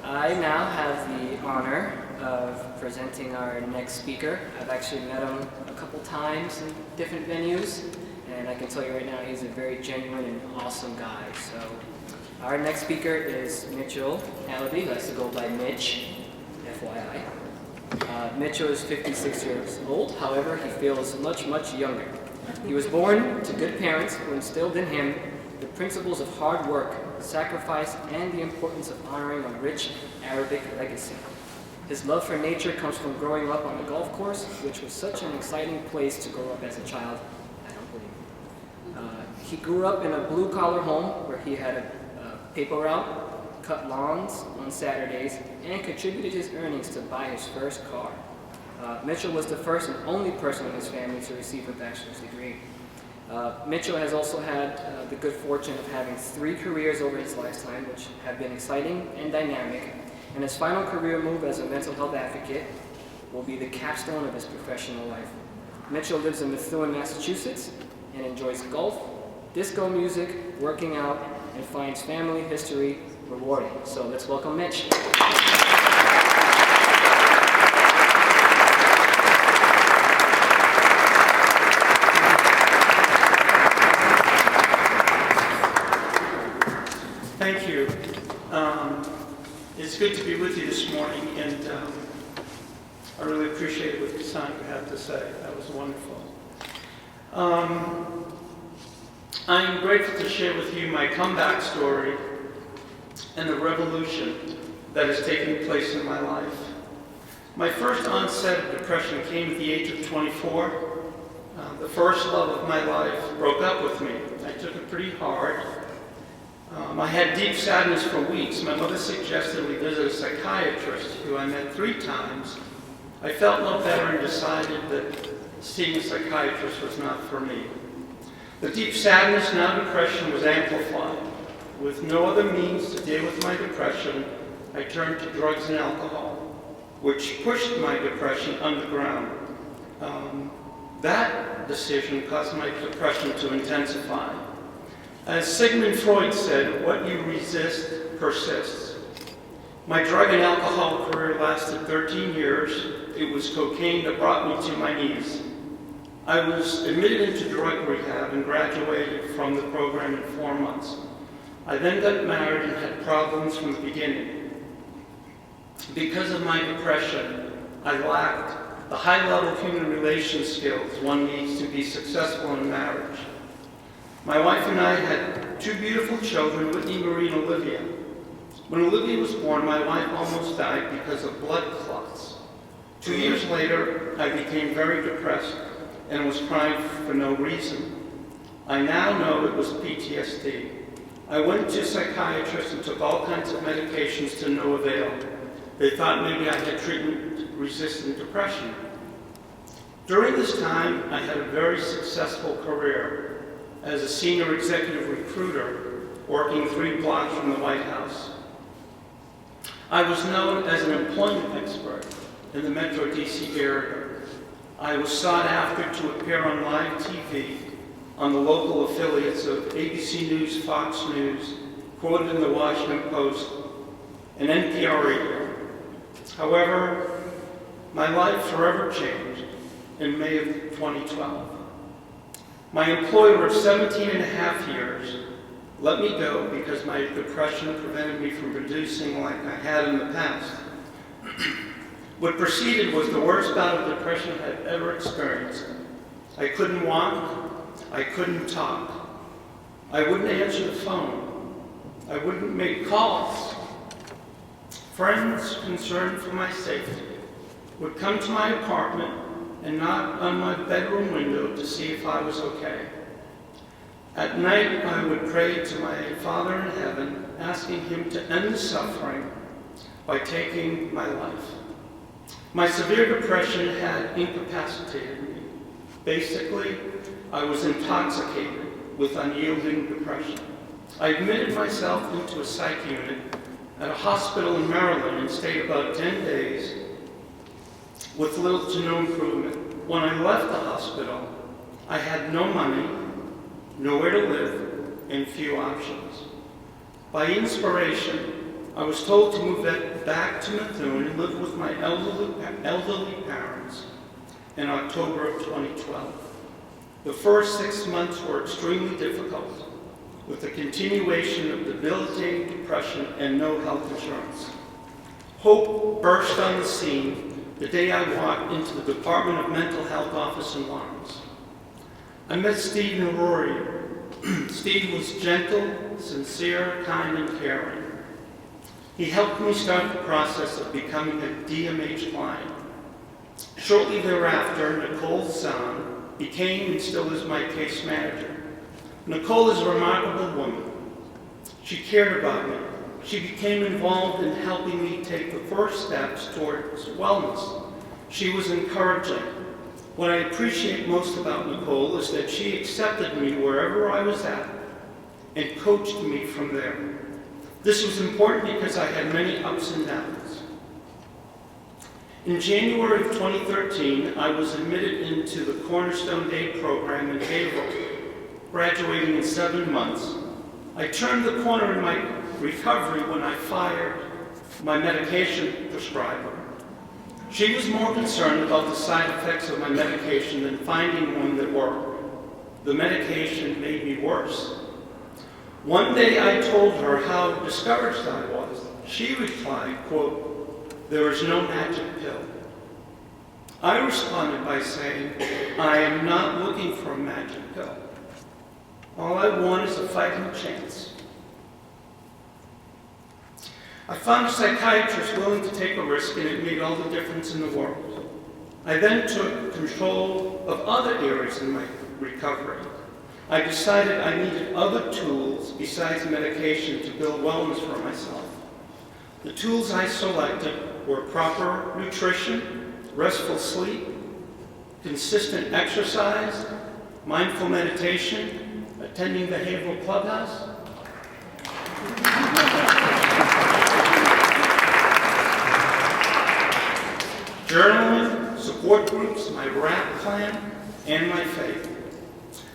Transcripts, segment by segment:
I now have the honor of presenting our next speaker. I've actually met him a couple times in different venues, and I can tell you right now he's a very genuine and awesome guy. So our next speaker is Mitchell Hallaby, who likes to go by Mitch, FYI. Mitchell is 56 years old, however, he feels much younger. He was born to good parents who instilled in him the principles of hard work, sacrifice, and the importance of honoring a rich Arabic legacy. His love for nature comes from growing up on a golf course, which was such an exciting place to grow up as a child. I don't believe it. He grew up in a blue-collar home where he had a paper route, cut lawns on Saturdays, and contributed his earnings to buy his first car. Mitchell was the first and only person in his family to receive a bachelor's degree. Mitchell has also had the good fortune of having 3 careers over his lifetime, which have been exciting and dynamic, and his final career move as a mental health advocate will be the capstone of his professional life. Mitchell lives in Methuen, Massachusetts, and enjoys golf, disco music, working out, and finds family history rewarding. So let's welcome Mitch. Thank you. It's good to be with you this morning, and I really appreciate what Cassandra had to say. That was wonderful. I'm grateful to share with you my comeback story and the revolution that is taking place in my life. My first onset of depression came at the age of 24. The first love of my life broke up with me. I took it pretty hard. I had deep sadness for weeks. My mother suggested we visit a psychiatrist who I met 3 times. I felt no better and decided that seeing a psychiatrist was not for me. The deep sadness, now depression, was amplified. With no other means to deal with my depression, I turned to drugs and alcohol, which pushed my depression underground. That decision caused my depression to intensify. As Sigmund Freud said, what you resist persists. My drug and alcohol career lasted 13 years. It was cocaine that brought me to my knees. I was admitted into drug rehab and graduated from the program in 4 months. I then got married and had problems from the beginning. Because of my depression, I lacked the high-level human relations skills one needs to be successful in marriage. My wife and I had 2 beautiful children, Whitney, Marie, and Olivia. When Olivia was born, my wife almost died because of blood clots. 2 years later, I became very depressed and was crying for no reason. I now know it was PTSD. I went to a psychiatrist and took all kinds of medications to no avail. They thought maybe I had treatment-resistant depression. During this time, I had a very successful career as a senior executive recruiter working 3 blocks from the White House. I was known as an employment expert in the Metro DC area. I was sought after to appear on live TV on the local affiliates of ABC News, Fox News, quoted in the Washington Post, and NPR radio. However, my life forever changed in May of 2012. My employer of 17 and a half years let me go because my depression prevented me from producing like I had in the past. What preceded was the worst bout of depression I had ever experienced. I couldn't walk, I couldn't talk. I wouldn't answer the phone. I wouldn't make calls. Friends concerned for my safety would come to my apartment and knock on my bedroom window to see if I was okay. At night, I would pray to my Father in heaven, asking him to end the suffering by taking my life. My severe depression had incapacitated me. Basically, I was intoxicated with unyielding depression. I admitted myself into a psych unit at a hospital in Maryland and stayed about 10 days with little to no improvement. When I left the hospital, I had no money, nowhere to live, and few options. By inspiration, I was told to move back to Methuen and live with my elderly parents in October of 2012. The first 6 months were extremely difficult, with the continuation of debilitating depression and no health insurance. Hope burst on the scene the day I walked into the Department of Mental Health office in Lawrence. I met Steve and Rory. Steve was gentle, sincere, kind, and caring. He helped me start the process of becoming a DMH client. Shortly thereafter, Nicole Zahn became and still is my case manager. Nicole is a remarkable woman. She cared about me. She became involved in helping me take the first steps towards wellness. She was encouraging. What I appreciate most about Nicole is that she accepted me wherever I was at and coached me from there. This was important because I had many ups and downs. In January of 2013, I was admitted into the Cornerstone Day program in Haverhill, graduating in 7 months. I turned the corner in my recovery when I fired my medication prescriber. She was more concerned about the side effects of my medication than finding one that worked. The medication made me worse. One day I told her how discouraged I was. She replied, quote, "There is no magic pill." I responded by saying, "I am not looking for a magic pill. All I want is a fighting chance." I found a psychiatrist willing to take a risk, and it made all the difference in the world. I then took control of other areas in my recovery. I decided I needed other tools besides medication to build wellness for myself. The tools I selected were proper nutrition, restful sleep, consistent exercise, mindful meditation, attending behavioral clubhouse, journaling, support groups, my RAP plan, and my faith.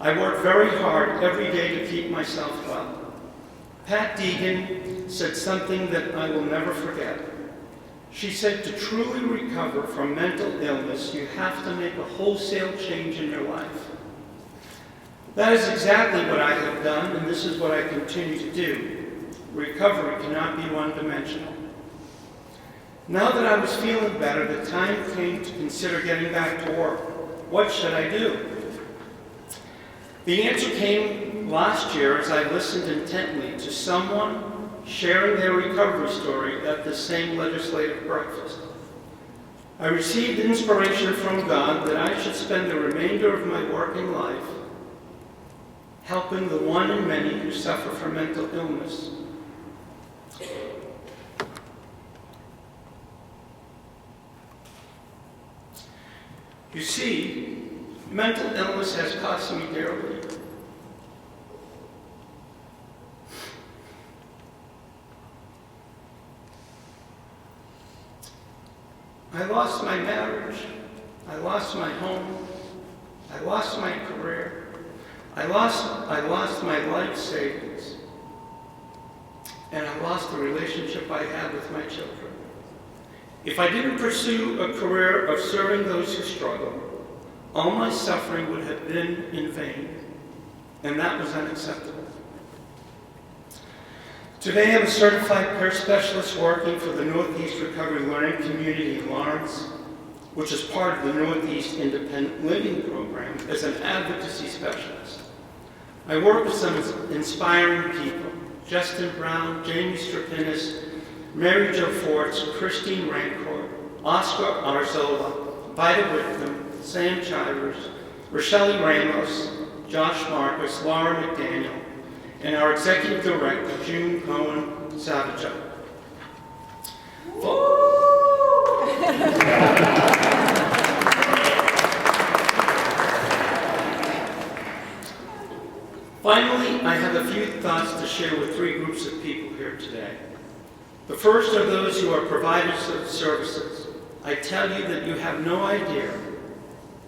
I work very hard every day to keep myself well. Pat Deegan said something that I will never forget. She said, to truly recover from mental illness, you have to make a wholesale change in your life. That is exactly what I have done, and this is what I continue to do. Recovery cannot be one-dimensional. Now that I was feeling better, the time came to consider getting back to work. What should I do? The answer came last year as I listened intently to someone sharing their recovery story at the same legislative breakfast. I received inspiration from God that I should spend the remainder of my working life helping the one in many who suffer from mental illness. You see, mental illness has cost me dearly. I lost my marriage, I lost my home, I lost my career, I lost my life savings, and I lost the relationship I had with my children. If I didn't pursue a career of serving those who struggle, all my suffering would have been in vain, and that was unacceptable. Today I'm a certified peer specialist working for the Northeast Recovery Learning Community in Lawrence, which is part of the Northeast Independent Living Program, as an advocacy specialist. I work with some inspiring people: Justin Brown, Jamie Strapinis, Mary Jo Forts, Christine Rancourt, Oscar Arzola, Vida Whitcomb, Sam Chivers, Rochelle Ramos, Josh Marcus, Laura McDaniel, and our Executive Director, June Cohen Savageau. Finally, I have a few thoughts to share with three groups of people here today. The first are those who are providers of services. I tell you that you have no idea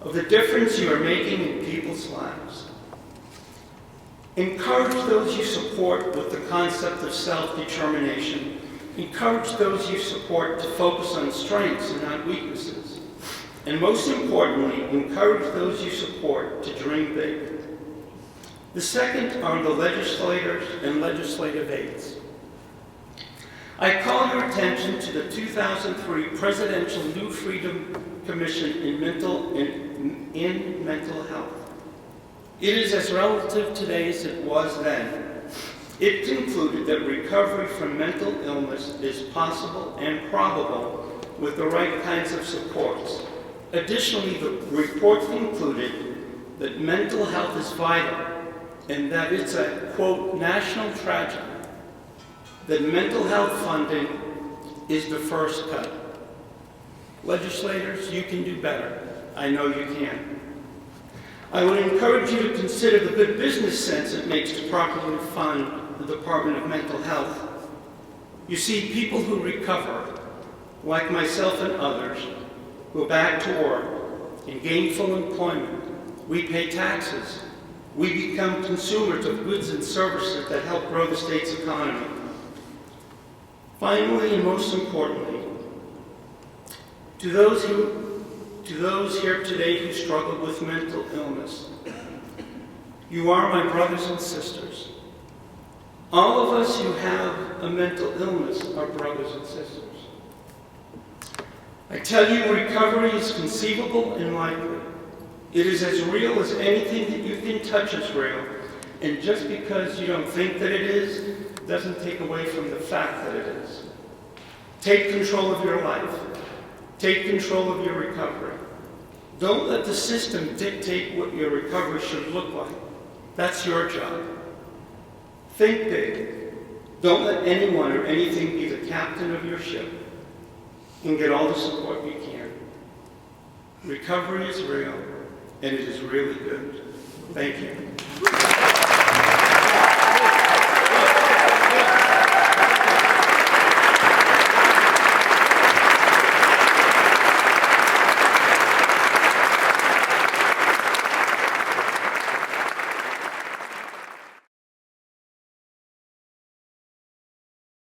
of the difference you are making in people's lives. Encourage those you support with the concept of self-determination Encourage those you support to focus on strengths and not weaknesses. And most importantly, encourage those you support to dream big. The second are the legislators and legislative aides. I call your attention to the 2003 Presidential New Freedom Commission in mental health. It is as relative today as it was then. It concluded that recovery from mental illness is possible and probable with the right kinds of supports. Additionally, the report concluded that mental health is vital and that it's a, quote, national tragedy that mental health funding is the first cut. Legislators, you can do better. I know you can. I would encourage you to consider the good business sense it makes to properly fund the Department of Mental Health. You see, people who recover, like myself and others, go back to work in gainful employment. We pay taxes. We become consumers of goods and services that help grow the state's economy. Finally, and most importantly, to those here today who struggle with mental illness, you are my brothers and sisters. All of us who have a mental illness are brothers and sisters. I tell you, recovery is conceivable and likely. It is as real as anything that you can touch is real, and just because you don't think that it is, doesn't take away from the fact that it is. Take control of your life. Take control of your recovery. Don't let the system dictate what your recovery should look like. That's your job. Think big. Don't let anyone or anything be the captain of your ship. And get all the support you can. Recovery is real, and it is really good. Thank you.